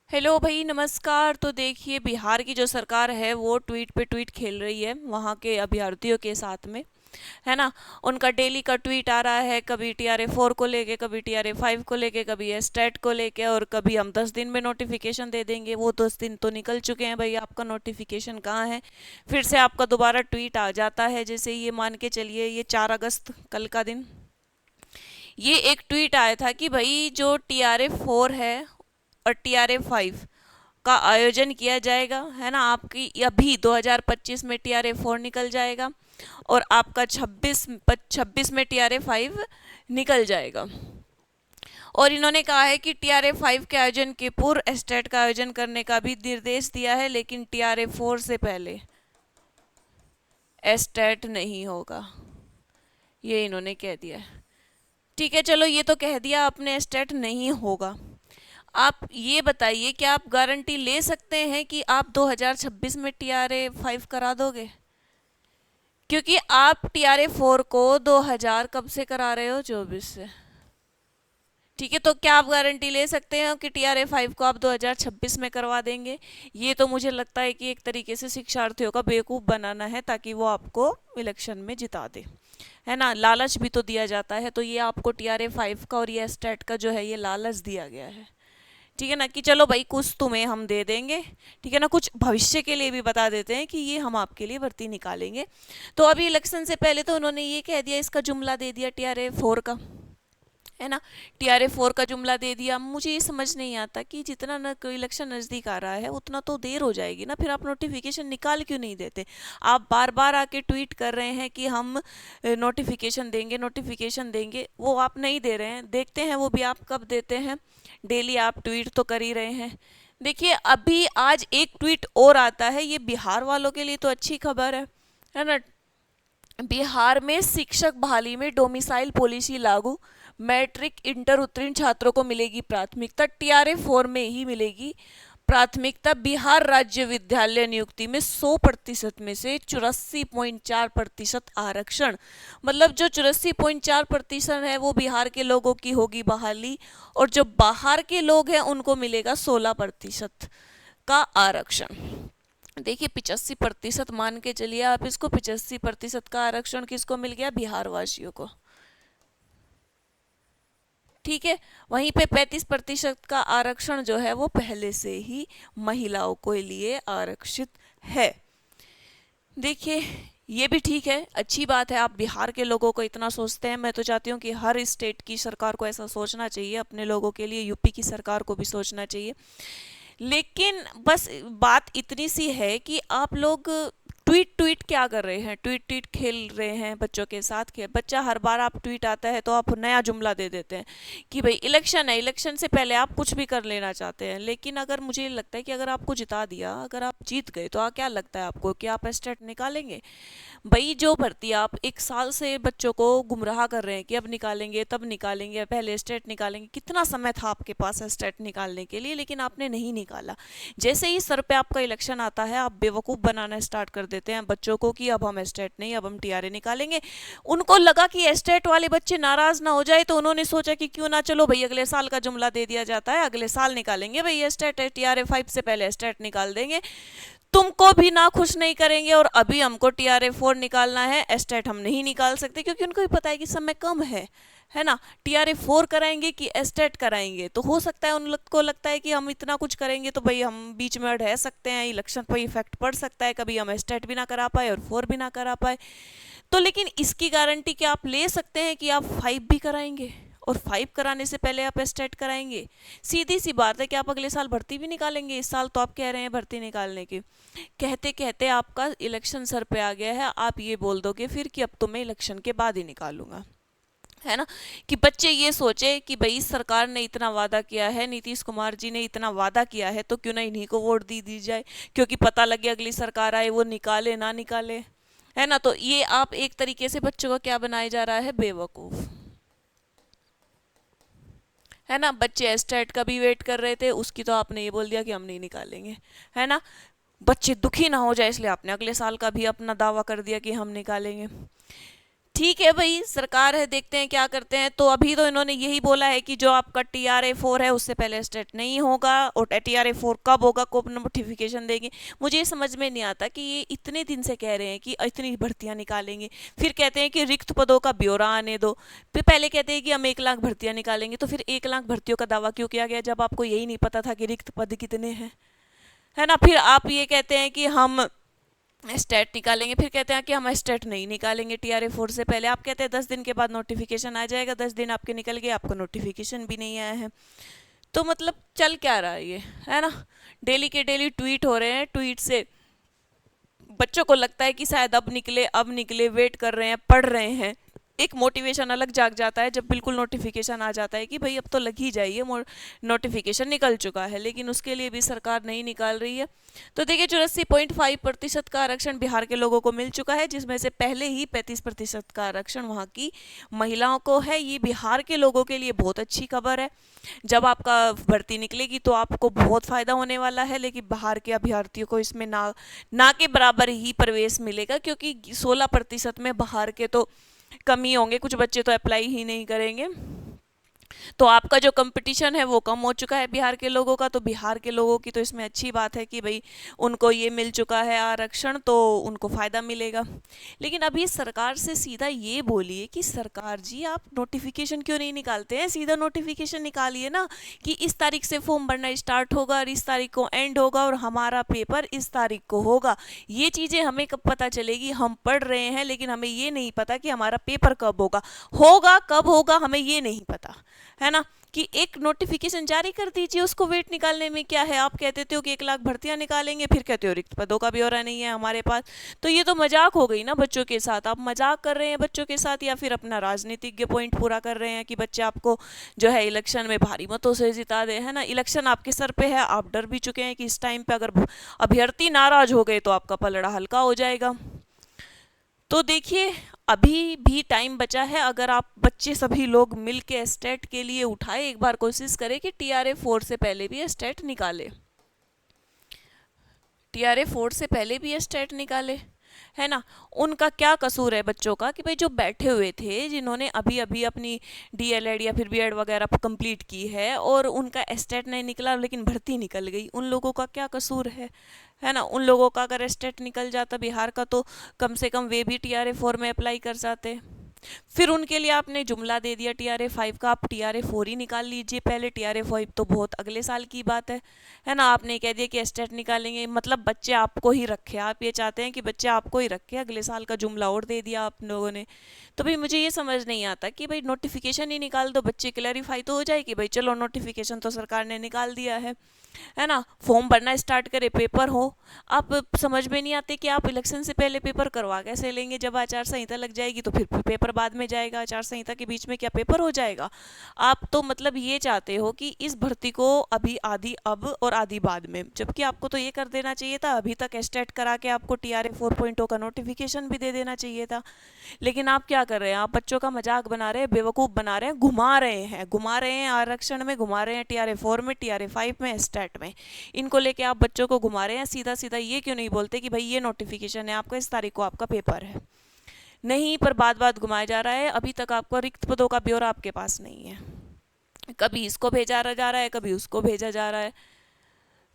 Hello भाई, नमस्कार। तो देखिए, बिहार की जो सरकार है वो ट्वीट पे ट्वीट खेल रही है वहाँ के अभ्यर्थियों के साथ में, है ना। उनका डेली का ट्वीट आ रहा है, कभी TRA 4 को लेके, कभी TRA 5 को लेके, कभी एस्टेट को लेके, और कभी हम 10 दिन में नोटिफिकेशन दे देंगे। वो 10 दिन तो निकल चुके हैं भाई, आपका नोटिफिकेशन कहाँ है। फिर से आपका दोबारा ट्वीट आ जाता है, जैसे ये मान के चलिए ये 4 अगस्त कल का दिन, ये एक ट्वीट आया था कि भाई जो TRA 4 है और TRA 5 का आयोजन किया जाएगा, है ना। आपकी अभी 2025 में TRA 4 निकल जाएगा और आपका 26 में TRA 5 निकल जाएगा। और इन्होंने कहा है कि TRA 5 के आयोजन के पूर्व एस्टेट का आयोजन करने का भी निर्देश दिया है, लेकिन TRA 4 से पहले एस्टेट नहीं होगा, ये इन्होंने कह दिया है। ठीक है, चलो ये तो कह दिया आपने एस्टेट नहीं होगा। आप ये बताइए, क्या आप गारंटी ले सकते हैं कि आप 2026 में TRA 5 करा दोगे? क्योंकि आप TRA 4 को 2000 कब से करा रहे हो, 24 से। ठीक है, तो क्या आप गारंटी ले सकते हैं कि TRA 5 को आप 2026 में करवा देंगे? ये तो मुझे लगता है कि एक तरीके से शिक्षार्थियों का बेवकूफ़ बनाना है, ताकि वो आपको इलेक्शन में जिता दे, है ना। लालच भी तो दिया जाता है, तो ये आपको TRA 5 का और ये स्टेट का जो है ये लालच दिया गया है। ठीक है ना, कि चलो भाई कुछ तुम्हें हम दे देंगे, ठीक है ना, कुछ भविष्य के लिए भी बता देते हैं कि ये हम आपके लिए भर्ती निकालेंगे। तो अभी इलेक्शन से पहले तो उन्होंने ये कह दिया, इसका जुमला दे दिया TRA 4 का, है ना। TRA 4 का जुमला दे दिया। मुझे ये समझ नहीं आता कि जितना न इलेक्शन नज़दीक आ रहा है उतना तो देर हो जाएगी ना, फिर आप नोटिफिकेशन निकाल क्यों नहीं देते? आप बार बार आके ट्वीट कर रहे हैं कि हम नोटिफिकेशन देंगे, नोटिफिकेशन देंगे, वो आप नहीं दे रहे हैं। देखते हैं वो भी आप कब देते हैं। डेली आप ट्वीट तो कर ही रहे हैं। देखिए, अभी आज एक ट्वीट और आता है, ये बिहार वालों के लिए तो अच्छी खबर है ना। बिहार में शिक्षक बहाली में डोमिसाइल पॉलिसी लागू, मैट्रिक इंटर उत्तीर्ण छात्रों को मिलेगी प्राथमिकता। TRA 4 में ही मिलेगी प्राथमिकता। बिहार राज्य विद्यालय नियुक्ति में 100% में से 84.4% आरक्षण, मतलब जो 84.4% है वो बिहार के लोगों की होगी बहाली, और जो बाहर के लोग हैं उनको मिलेगा 16% का आरक्षण। देखिए, 85% मान के चलिए आप इसको, 85% का आरक्षण किसको मिल गया? बिहार वासियों को। ठीक है, वहीं पे 35% का आरक्षण जो है वो पहले से ही महिलाओं के लिए आरक्षित है। देखिए, ये भी ठीक है, अच्छी बात है, आप बिहार के लोगों को इतना सोचते हैं। मैं तो चाहती हूँ कि हर स्टेट की सरकार को ऐसा सोचना चाहिए अपने लोगों के लिए, यूपी की सरकार को भी सोचना चाहिए। लेकिन बस बात इतनी सी है कि आप लोग ट्वीट ट्वीट क्या कर रहे हैं, ट्वीट ट्वीट खेल रहे हैं बच्चों के साथ। खेल बच्चा, हर बार आप ट्वीट आता है तो आप नया जुमला दे देते हैं कि भाई इलेक्शन है, इलेक्शन से पहले आप कुछ भी कर लेना चाहते हैं। लेकिन अगर मुझे लगता है कि अगर आपको जिता दिया, अगर आप जीत गए, तो क्या लगता है आपको कि आप स्टेट निकालेंगे? भाई जो भर्ती आप 1 साल से बच्चों को गुमराह कर रहे हैं कि अब निकालेंगे, तब निकालेंगे, पहले स्टेट निकालेंगे, कितना समय था आपके पास स्टेट निकालने के लिए, लेकिन आपने नहीं निकाला। जैसे ही सर पे आपका इलेक्शन आता है, आप बेवकूफ़ बनाना स्टार्ट कर देते हैं बच्चों को कि अब हम स्टेट नहीं, अब हम TRA निकालेंगे। उनको लगा कि स्टेट वाले बच्चे नाराज ना हो जाए, तो उन्होंने सोचा कि क्यों ना, चलो भाई अगले साल का जुमला दे दिया जाता है, अगले साल निकालेंगे भाई स्टेट, TRA 5 से पहले स्टेट निकाल देंगे, तुमको भी ना खुश नहीं करेंगे। और अभी हमको TRA 4 निकालना है, एस्टेट हम नहीं निकाल सकते, क्योंकि उनको भी पता है कि समय कम है ना। TRA 4 कराएंगे कि एस्टेट कराएंगे, तो हो सकता है उन लोग को लगता है कि हम इतना कुछ करेंगे तो भाई हम बीच में रह सकते हैं, इलेक्शन पर इफेक्ट पड़ सकता है, कभी हम एस्टेट भी ना करा पाए और 4 भी ना करा पाए। तो लेकिन इसकी गारंटी क्या आप ले सकते हैं कि आप 5 भी कराएंगे और 5 कराने से पहले आप एस्टेट कराएंगे? सीधी सी बात है कि आप अगले साल भर्ती भी निकालेंगे। इस साल तो आप कह रहे हैं भर्ती निकालने की, कहते कहते आपका इलेक्शन सर पे आ गया है, आप ये बोल दोगे फिर कि अब तो मैं इलेक्शन के बाद ही निकालूंगा, है ना। कि बच्चे ये सोचे कि भाई सरकार ने इतना वादा किया है, नीतीश कुमार जी ने इतना वादा किया है, तो क्यों ना इन्हीं को वोट दी जाए, क्योंकि पता लगे अगली सरकार आए वो निकाले ना निकाले, है ना। तो ये आप एक तरीके से बच्चों को क्या बनाया जा रहा है? बेवकूफ, है ना। बच्चे एस्टेट का भी वेट कर रहे थे, उसकी तो आपने ये बोल दिया कि हम नहीं निकालेंगे, है ना। बच्चे दुखी ना हो जाए इसलिए आपने अगले साल का भी अपना दावा कर दिया कि हम निकालेंगे। ठीक है भाई, सरकार है, देखते हैं क्या करते हैं। तो अभी तो इन्होंने यही बोला है कि जो आपका TRA 4 है उससे पहले स्टेट नहीं होगा, और TRA 4 कब होगा, कब नोटिफिकेशन देंगे। मुझे ये समझ में नहीं आता कि ये इतने दिन से कह रहे हैं कि इतनी भर्तियां निकालेंगे, फिर कहते हैं कि रिक्त पदों का ब्यौरा आने दो, फिर पहले कहते हैं कि हम 1 लाख भर्तियां निकालेंगे। तो फिर 1 लाख भर्तियों का दावा क्यों किया गया जब आपको यही नहीं पता था कि रिक्त पद कितने हैं, है ना। फिर आप ये कहते हैं कि हम स्टेट निकालेंगे, फिर कहते हैं कि हम स्टेट नहीं निकालेंगे TRA 4 से पहले। आप कहते हैं 10 दिन के बाद नोटिफिकेशन आ जाएगा, 10 दिन आपके निकल गए, आपको नोटिफिकेशन भी नहीं आया है। तो मतलब चल क्या रहा है ये, है ना। डेली के डेली ट्वीट हो रहे हैं, ट्वीट से बच्चों को लगता है कि शायद अब निकले, अब निकले, वेट कर रहे हैं, पढ़ रहे हैं। एक मोटिवेशन अलग जाग जाता है जब बिल्कुल नोटिफिकेशन आ जाता है कि भाई अब तो लग ही जाइए, नोटिफिकेशन निकल चुका है, लेकिन उसके लिए भी सरकार नहीं निकाल रही है। तो देखिए 84.5% का आरक्षण बिहार के लोगों को मिल चुका है, जिसमें से पहले ही 35% का आरक्षण वहाँ की महिलाओं को है। ये बिहार के लोगों के लिए बहुत अच्छी खबर है। जब आपका भर्ती निकलेगी तो आपको बहुत फायदा होने वाला है, लेकिन बाहर के अभ्यर्थियों को इसमें ना के बराबर ही प्रवेश मिलेगा, क्योंकि 16% में बाहर के तो कम ही होंगे, कुछ बच्चे तो अप्लाई ही नहीं करेंगे। तो आपका जो कंपटीशन है वो कम हो चुका है बिहार के लोगों का। तो बिहार के लोगों की तो इसमें अच्छी बात है कि भाई उनको ये मिल चुका है आरक्षण, तो उनको फ़ायदा मिलेगा। लेकिन अभी सरकार से सीधा ये बोलिए कि सरकार जी आप नोटिफिकेशन क्यों नहीं निकालते हैं, सीधा नोटिफिकेशन निकालिए ना कि इस तारीख से फॉर्म भरना स्टार्ट होगा और इस तारीख को एंड होगा और हमारा पेपर इस तारीख को होगा। ये चीज़ें हमें कब पता चलेगी, हम पढ़ रहे हैं लेकिन हमें ये नहीं पता कि हमारा पेपर कब होगा, कब होगा हमें ये नहीं पता, है ना। कि एक नोटिफिकेशन जारी कर दीजिए, उसको वेट निकालने में क्या है। आप कहते हो कि 1 लाख भर्तियां निकालेंगे, फिर कहते हो रिक्त पदों का ब्यौरा नहीं है हमारे पास। तो ये तो मजाक हो गई ना बच्चों के साथ। आप मजाक कर रहे हैं बच्चों के साथ, या फिर अपना राजनीतिक पॉइंट पूरा कर रहे हैं कि बच्चे आपको जो है इलेक्शन में भारी मतों से जिता दे, है ना। इलेक्शन आपके सर पे है, आप डर भी चुके हैं कि इस टाइम पे अगर अभ्यर्थी नाराज हो गए तो आपका पलड़ा हल्का हो जाएगा। तो देखिए अभी भी टाइम बचा है। अगर आप बच्चे सभी लोग मिल के स्टेट के लिए उठाए, एक बार कोशिश करें कि TRA 4 से पहले भी स्टेट निकाले, TRA 4 से पहले भी स्टेट निकाले, है ना। उनका क्या कसूर है बच्चों का कि भाई जो बैठे हुए थे, जिन्होंने अभी अभी अपनी DLED या फिर BEd वगैरह कंप्लीट की है और उनका स्टेट नहीं निकला लेकिन भर्ती निकल गई, उन लोगों का क्या कसूर है ना। उन लोगों का अगर स्टेट निकल जाता बिहार का तो कम से कम वे भी TRA 4 में अप्लाई कर जाते। फिर उनके लिए आपने जुमला दे दिया TRA 5 का, आप TRA 4 ही निकाल लीजिए पहले, TRA 5 तो बहुत अगले साल की बात है ना। आपने कह दिया कि स्टेट निकालेंगे, मतलब बच्चे आपको ही रखे, आप ये चाहते हैं कि बच्चे आपको ही रखे, अगले साल का जुमला और दे दिया आप लोगों ने। तो भाई मुझे ये समझ नहीं आता कि भाई नोटिफिकेशन ही निकाल दो, बच्चे क्लैरिफाई तो हो जाए कि भाई चलो नोटिफिकेशन तो सरकार ने निकाल दिया है ना। फॉर्म भरना स्टार्ट करे, पेपर हो। आप समझ में नहीं आते कि आप इलेक्शन से पहले पेपर करवा कैसे लेंगे, जब आचार संहिता लग जाएगी तो फिर पेपर बाद में जाएगा, आचार संहिता के बीच में क्या पेपर हो जाएगा। आप तो मतलब ये चाहते हो कि इस भर्ती को अभी आधी अब और आधी बाद में, जबकि आपको तो ये कर देना चाहिए था, अभी तक स्टेट करा के आपको TRA 4.0 का नोटिफिकेशन भी दे देना चाहिए था। लेकिन आप क्या कर रहे हैं, आप बच्चों का मजाक बना रहे हैं, बेवकूफ़ बना रहे हैं, घुमा रहे हैं आरक्षण में, घुमा रहे हैं TRA 4 में, TRA 5 में, स्टेट में। इनको लेके आप बच्चों को घुमा रहे हैं। सीधा सीधा ये क्यों नहीं बोलते कि भाई ये नोटिफिकेशन है आपका, इस तारीख को आपका पेपर है। नहीं, पर बात बात घुमाया जा रहा है। अभी तक आपका रिक्त पदों का ब्यौरा आपके पास नहीं है, कभी इसको भेजा जा रहा है, कभी उसको भेजा जा रहा है।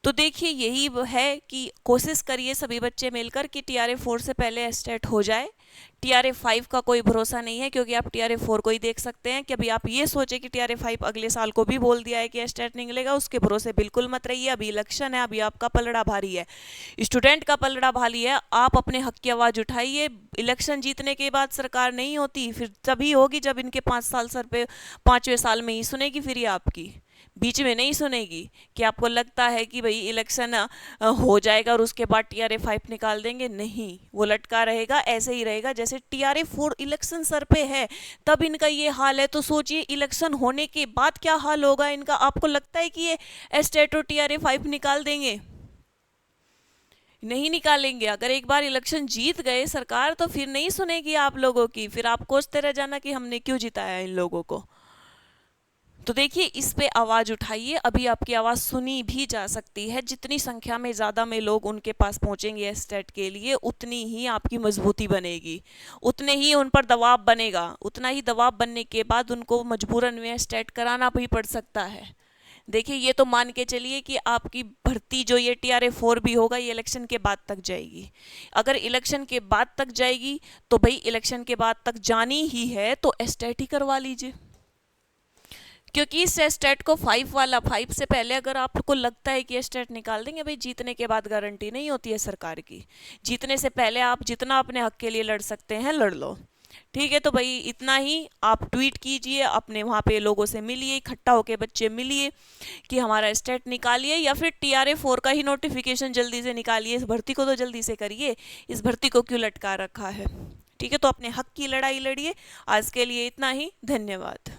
तो देखिए यही है कि कोशिश करिए सभी बच्चे मिलकर कि TRA 4 से पहले स्टेट हो जाए। TRA 5 का कोई भरोसा नहीं है, क्योंकि आप TRA 4 को ही देख सकते हैं। कि अभी आप ये सोचे कि TRA 5 अगले साल को भी बोल दिया है कि स्टेट निकलेगा, उसके भरोसे बिल्कुल मत रहिए। अभी इलेक्शन है, अभी आपका पलड़ा भारी है, स्टूडेंट का पलड़ा भारी है। आप अपने हक की आवाज़ उठाइए। इलेक्शन जीतने के बाद सरकार नहीं होती, फिर तभी होगी जब इनके 5 साल सर पे, 5वें साल में ही सुनेगी फिर ये आपकी, बीच में नहीं सुनेगी। कि आपको लगता है कि भाई इलेक्शन हो जाएगा और उसके बाद TRA 5 निकाल देंगे, नहीं, वो लटका रहेगा, ऐसे ही रहेगा जैसे TRA 4 इलेक्शन सर पे है तब इनका ये हाल है। तो सोचिए इलेक्शन होने के बाद क्या हाल होगा इनका। आपको लगता है कि ये स्टेट और TRA 5 निकाल देंगे? नहीं निकालेंगे। अगर एक बार इलेक्शन जीत गए सरकार तो फिर नहीं सुनेगी आप लोगों की, फिर आप कोसते रह जाना कि हमने क्यों जिताया इन लोगों को। तो देखिए इस पे आवाज उठाइए, अभी आपकी आवाज सुनी भी जा सकती है। जितनी संख्या में ज्यादा में लोग उनके पास पहुंचेंगे एस्टेट के लिए, उतनी ही आपकी मजबूती बनेगी, उतने ही उन पर दबाव बनेगा, उतना ही दबाव बनने के बाद उनको मजबूरन में एस्टेट कराना भी पड़ सकता है। देखिए ये तो मान के चलिए कि आपकी भर्ती जो ये TRA 4 भी होगा ये इलेक्शन के बाद तक जाएगी। अगर इलेक्शन के बाद तक जाएगी तो भाई इलेक्शन के बाद तक जानी ही है तो एस्टेट ही करवा लीजिए, क्योंकि इस एस्टेट को 5 वाला 5 से पहले अगर आपको लगता है कि एस्टेट निकाल देंगे, भाई जीतने के बाद गारंटी नहीं होती है सरकार की। जीतने से पहले आप जितना अपने हक के लिए लड़ सकते हैं लड़ लो। ठीक है, तो भाई इतना ही। आप ट्वीट कीजिए, अपने वहाँ पे लोगों से मिलिए, इकट्ठा होके बच्चे मिलिए कि हमारा स्टेट निकालिए, या फिर TRA 4 का ही नोटिफिकेशन जल्दी से निकालिए। इस भर्ती को तो जल्दी से करिए, इस भर्ती को क्यों लटका रखा है। ठीक है, तो अपने हक की लड़ाई लड़िए। आज के लिए इतना ही, धन्यवाद।